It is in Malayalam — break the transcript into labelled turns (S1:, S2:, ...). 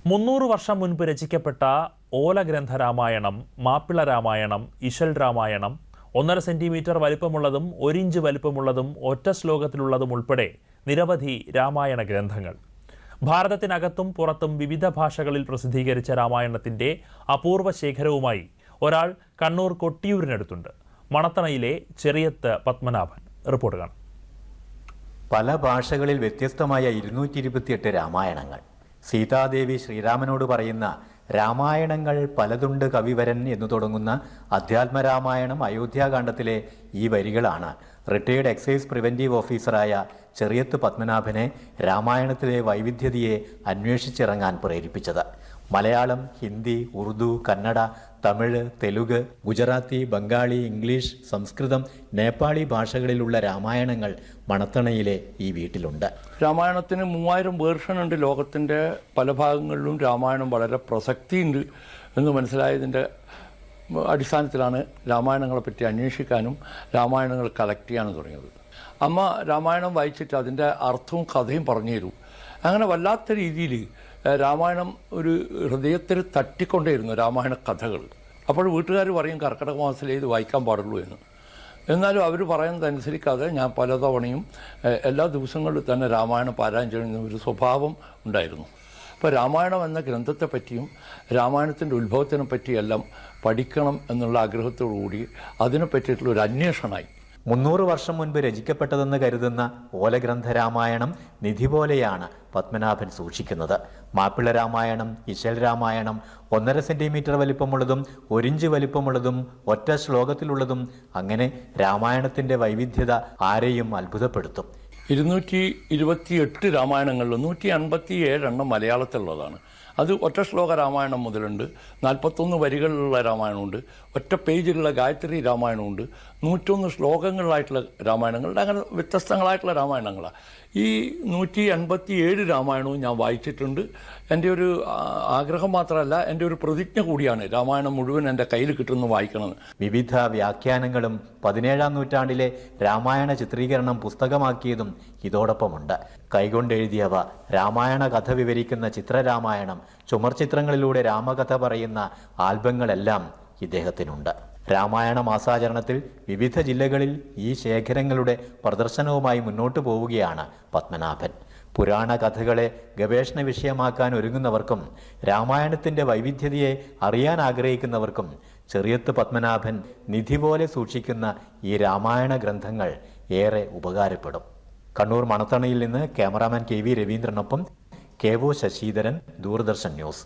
S1: 300 വർഷം മുൻപ് രചിക്കപ്പെട്ട ഓലഗ്രന്ഥ രാമായണം, മാപ്പിള രാമായണം, ഇശൽ രാമായണം, 1.5 സെന്റിമീറ്റർ വലിപ്പമുള്ളതും 1 ഇഞ്ച് വലിപ്പമുള്ളതും ഒറ്റ ശ്ലോകത്തിലുള്ളതും ഉൾപ്പെടെ നിരവധി രാമായണ ഗ്രന്ഥങ്ങൾ. ഭാരതത്തിനകത്തും പുറത്തും വിവിധ ഭാഷകളിൽ പ്രസിദ്ധീകരിച്ച രാമായണത്തിന്റെ അപൂർവ ശേഖരവുമായി ഒരാൾ കണ്ണൂർ കൊട്ടിയൂരിനടുത്തുണ്ട്. മണത്തണയിലെ ചെറിയത്ത് പത്മനാഭൻ. റിപ്പോർട്ട് കാണാം.
S2: പല ഭാഷകളിൽ വ്യത്യസ്തമായ 228 രാമായണങ്ങൾ. സീതാദേവി ശ്രീരാമനോട് പറയുന്ന രാമായണങ്ങൾ പലതുണ്ട് കവിവരൻ എന്നു തുടങ്ങുന്ന അധ്യാത്മരാമായണം അയോധ്യാകാന്ഡത്തിലെ ഈ വരികളാണ് റിട്ടയേർഡ് എക്സൈസ് പ്രിവെന്റീവ് ഓഫീസറായ ചെറിയത്ത് പത്മനാഭനെ രാമായണത്തിലെ വൈവിധ്യതയെ അന്വേഷിച്ചിറങ്ങാൻ പ്രേരിപ്പിച്ചത്. മലയാളം, ഹിന്ദി, ഉറുദു, കന്നഡ, തമിഴ്, തെലുഗ്, ഗുജറാത്തി, ബംഗാളി, ഇംഗ്ലീഷ്, സംസ്കൃതം, നേപ്പാളി ഭാഷകളിലുള്ള രാമായണങ്ങൾ മണത്തണയിലെ ഈ വീട്ടിലുണ്ട്.
S3: രാമായണത്തിന് 3000 വേർഷൻ ഉണ്ട്. ലോകത്തിൻ്റെ പല ഭാഗങ്ങളിലും രാമായണം വളരെ പ്രസക്തിയുണ്ട് എന്ന് മനസ്സിലായതിൻ്റെ അടിസ്ഥാനത്തിലാണ് രാമായണങ്ങളെപ്പറ്റി അന്വേഷിക്കാനും രാമായണങ്ങൾ കളക്ട് ചെയ്യാനും തുടങ്ങിയത്. അമ്മ രാമായണം വായിച്ചിട്ട് അതിൻ്റെ അർത്ഥവും കഥയും പറഞ്ഞു തരും. അങ്ങനെ വല്ലാത്ത രീതിയിൽ രാമായണം ഒരു ഹൃദയത്തിൽ തട്ടിക്കൊണ്ടേയിരുന്നു രാമായണ കഥകൾ. അപ്പോൾ വീട്ടുകാർ പറയും കർക്കിടക മാസത്തിലേ ഇത് വായിക്കാൻ പാടുള്ളൂ എന്ന്. എന്നാലും അവർ പറയുന്നതനുസരിക്കാതെ ഞാൻ പലതവണയും എല്ലാ ദിവസങ്ങളിലും തന്നെ രാമായണം പാരായണം ചെയ്യുന്ന ഒരു സ്വഭാവം ഉണ്ടായിരുന്നു. അപ്പോൾ രാമായണം എന്ന ഗ്രന്ഥത്തെ പറ്റിയും രാമായണത്തിൻ്റെ ഉത്ഭവത്തിനെ പറ്റിയെല്ലാം പഠിക്കണം എന്നുള്ള ആഗ്രഹത്തോടു കൂടി അതിനെ പറ്റിയിട്ടുള്ള ഒരു അന്വേഷണമായി.
S2: 300 വർഷം മുൻപ് രചിക്കപ്പെട്ടതെന്ന് കരുതുന്ന ഓലഗ്രന്ഥ രാമായണം നിധി പോലെയാണ് പത്മനാഭൻ സൂക്ഷിക്കുന്നത്. മാപ്പിള രാമായണം, ഇശൽ രാമായണം 1.5 സെന്റിമീറ്റർ വലിപ്പമുള്ളതും 1 ഇഞ്ച് വലിപ്പമുള്ളതും ഒറ്റ ശ്ലോകത്തിലുള്ളതും, അങ്ങനെ രാമായണത്തിന്റെ വൈവിധ്യത ആരെയും അത്ഭുതപ്പെടുത്തും.
S3: 228 രാമായണങ്ങളിൽ 157 മലയാളത്തിലുള്ളതാണ്. അത് ഒറ്റ ശ്ലോക രാമായണം മുതലുണ്ട്, 41 വരികളിലുള്ള രാമായണമുണ്ട്, ഒറ്റ പേജിലുള്ള ഗായത്രി രാമായണമുണ്ട്, 101 ശ്ലോകങ്ങളിലായിട്ടുള്ള രാമായണങ്ങളുണ്ട്. അങ്ങനെ വ്യത്യസ്തങ്ങളായിട്ടുള്ള രാമായണങ്ങളാണ്. ഈ 187 രാമായണവും ഞാൻ വായിച്ചിട്ടുണ്ട്. എൻ്റെ ഒരു ആഗ്രഹം മാത്രമല്ല, എൻ്റെ ഒരു പ്രതിജ്ഞ കൂടിയാണ് രാമായണം മുഴുവൻ എൻ്റെ കയ്യിൽ കിട്ടുന്നു വായിക്കണമെന്ന്.
S2: വിവിധ വ്യാഖ്യാനങ്ങളും 17-ാം നൂറ്റാണ്ടിലെ രാമായണ ചിത്രീകരണം പുസ്തകമാക്കിയതും ഇതോടൊപ്പമുണ്ട്. കൈകൊണ്ടെഴുതിയവ, രാമായണ കഥ വിവരിക്കുന്ന ചിത്രരാമായണം, ചുമർചിത്രങ്ങളിലൂടെ രാമകഥ പറയുന്ന ആൽബങ്ങളെല്ലാം ഇദ്ദേഹത്തിനുണ്ട്. രാമായണ മാസാചരണത്തിൽ വിവിധ ജില്ലകളിൽ ഈ ശേഖരങ്ങളുടെ പ്രദർശനവുമായി മുന്നോട്ടു പോവുകയാണ് പത്മനാഭൻ. പുരാണ കഥകളെ ഗവേഷണ വിഷയമാക്കാൻ ഒരുങ്ങുന്നവർക്കും രാമായണത്തിൻ്റെ വൈവിധ്യതയെ അറിയാൻ ആഗ്രഹിക്കുന്നവർക്കും ചെറിയത്ത് പത്മനാഭൻ നിധി പോലെ സൂക്ഷിക്കുന്ന ഈ രാമായണ ഗ്രന്ഥങ്ങൾ ഏറെ ഉപകാരപ്പെടും. കണ്ണൂർ മണത്തണയിൽ നിന്ന് cameraman KV രവീന്ദ്രനൊപ്പം KO Sasidharan, Doordarshan news.